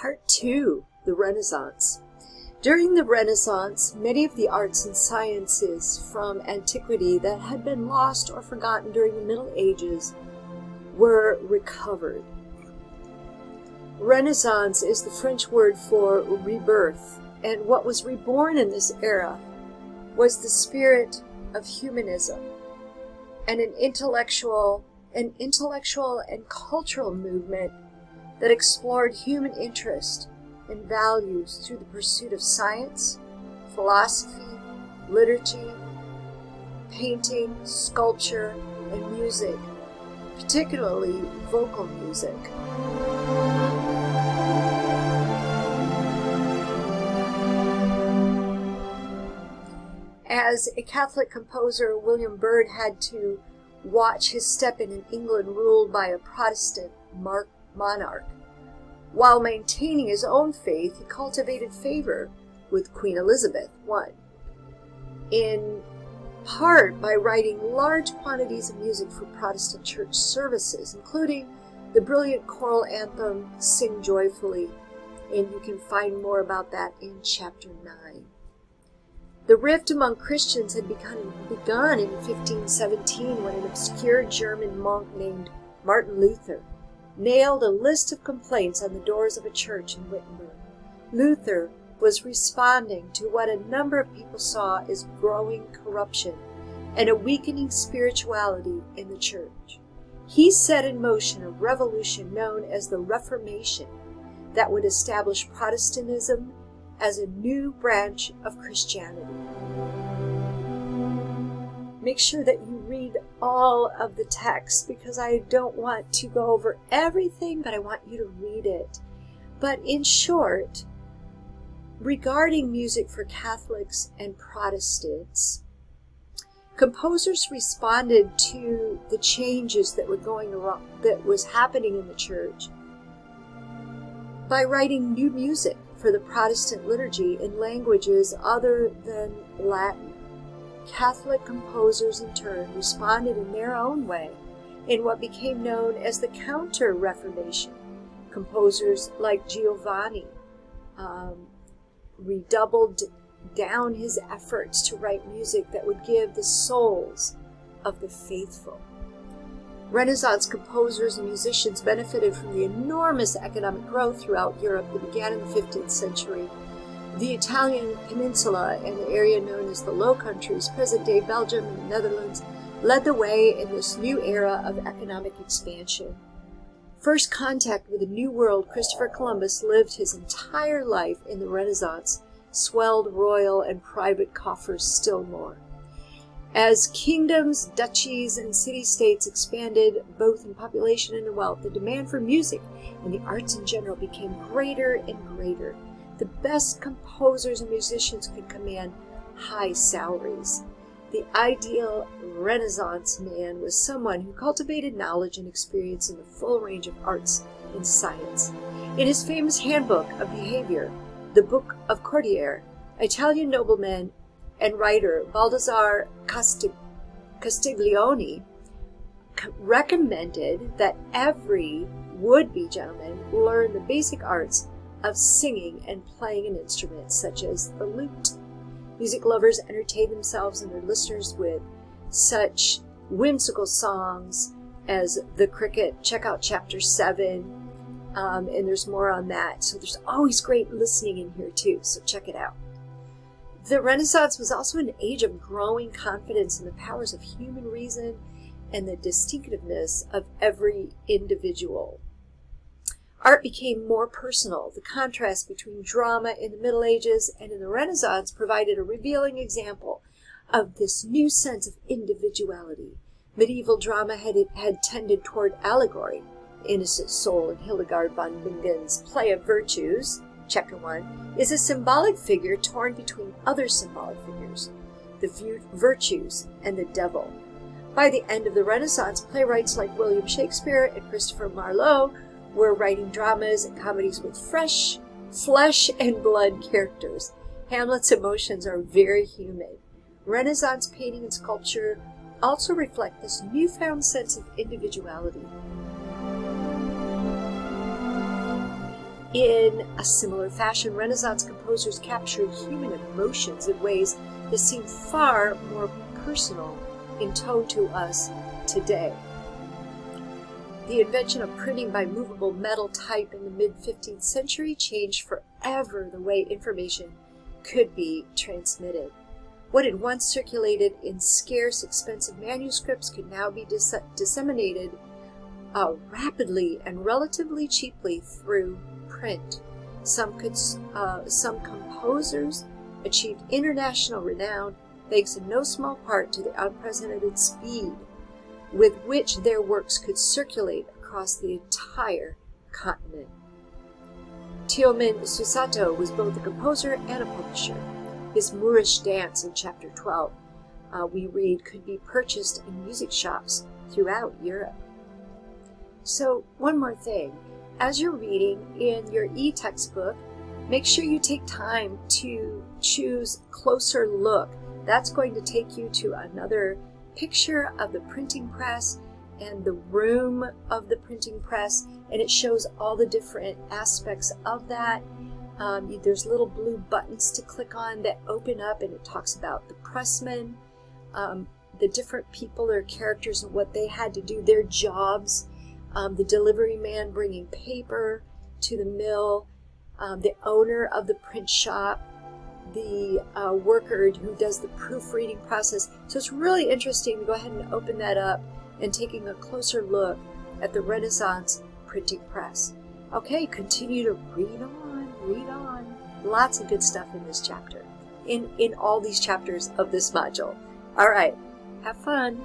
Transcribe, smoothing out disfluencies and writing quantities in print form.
Part 2, the Renaissance. During the Renaissance, many of the arts and sciences from antiquity that had been lost or forgotten during the Middle Ages were recovered. Renaissance is the French word for rebirth, and what was reborn in this era was the spirit of humanism and an intellectual and cultural movement that explored human interest and values through the pursuit of science, philosophy, liturgy, painting, sculpture, and music, particularly vocal music. As a Catholic composer, William Byrd had to watch his step in an England ruled by a Protestant monarch. While maintaining his own faith, he cultivated favor with Queen Elizabeth I, in part by writing large quantities of music for Protestant church services, including the brilliant choral anthem, Sing Joyfully, and you can find more about that in chapter 9. The rift among Christians had begun in 1517 when an obscure German monk named Martin Luther nailed a list of complaints on the doors of a church in Wittenberg. Luther was responding to what a number of people saw as growing corruption and a weakening spirituality in the church. He set in motion a revolution known as the Reformation that would establish Protestantism as a new branch of Christianity. Make sure that you read all of the text because I don't want to go over everything, but I want you to read it. But in short, regarding music for Catholics and Protestants, composers responded to the changes that were going around, that was happening in the church, by writing new music for the Protestant liturgy in languages other than Latin. Catholic composers in turn responded in their own way in what became known as the Counter-Reformation. Composers like Giovanni redoubled down his efforts to write music that would give the souls of the faithful. Renaissance composers and musicians benefited from the enormous economic growth throughout Europe that began in the 15th century. The Italian peninsula and the area known as the Low Countries, present-day Belgium and the Netherlands, led the way in this new era of economic expansion. First contact with the New World, Christopher Columbus lived his entire life in the Renaissance, swelled royal and private coffers still more. As kingdoms, duchies, and city-states expanded both in population and in wealth, the demand for music and the arts in general became greater and greater. The best composers and musicians could command high salaries. The ideal Renaissance man was someone who cultivated knowledge and experience in the full range of arts and science. In his famous Handbook of Behavior, the Book of Cordier, Italian nobleman and writer Baldassare Castiglione recommended that every would-be gentleman learn the basic arts of singing and playing an instrument such as the lute. Music lovers entertain themselves and their listeners with such whimsical songs as The Cricket. Check out chapter 7, and there's more on that. So there's always great listening in here too, so check it out. The Renaissance was also an age of growing confidence in the powers of human reason and the distinctiveness of every individual. Art became more personal. The contrast between drama in the Middle Ages and in the Renaissance provided a revealing example of this new sense of individuality. Medieval drama had tended toward allegory. Innocent Soul in Hildegard von Bingen's Play of Virtues, chapter 1, is a symbolic figure torn between other symbolic figures, the virtues and the devil. By the end of the Renaissance, playwrights like William Shakespeare and Christopher Marlowe were writing dramas and comedies with fresh flesh and blood characters. Hamlet's emotions are very human. Renaissance painting and sculpture also reflect this newfound sense of individuality. In a similar fashion, Renaissance composers captured human emotions in ways that seem far more personal in tone to us today. The invention of printing by movable metal type in the mid-15th century changed forever the way information could be transmitted. What had once circulated in scarce, expensive manuscripts could now be disseminated rapidly and relatively cheaply through print. Some composers achieved international renown thanks in no small part to the unprecedented speed with which their works could circulate across the entire continent. Teomin Susato was both a composer and a publisher. His Moorish Dance in chapter 12, we read, could be purchased in music shops throughout Europe. So, one more thing. As you're reading in your e-textbook, make sure you take time to choose Closer Look. That's going to take you to another picture of the printing press and the room of the printing press, and it shows all the different aspects of that. There's little blue buttons to click on that open up, and it talks about the pressmen, the different people or characters and what they had to do, their jobs, the delivery man bringing paper to the mill, the owner of the print shop, the worker who does the proofreading process. So it's really interesting to go ahead and open that up and taking a closer look at the Renaissance printing press. Okay, continue to read on, read on. Lots of good stuff in this chapter, in all these chapters of this module. All right, have fun.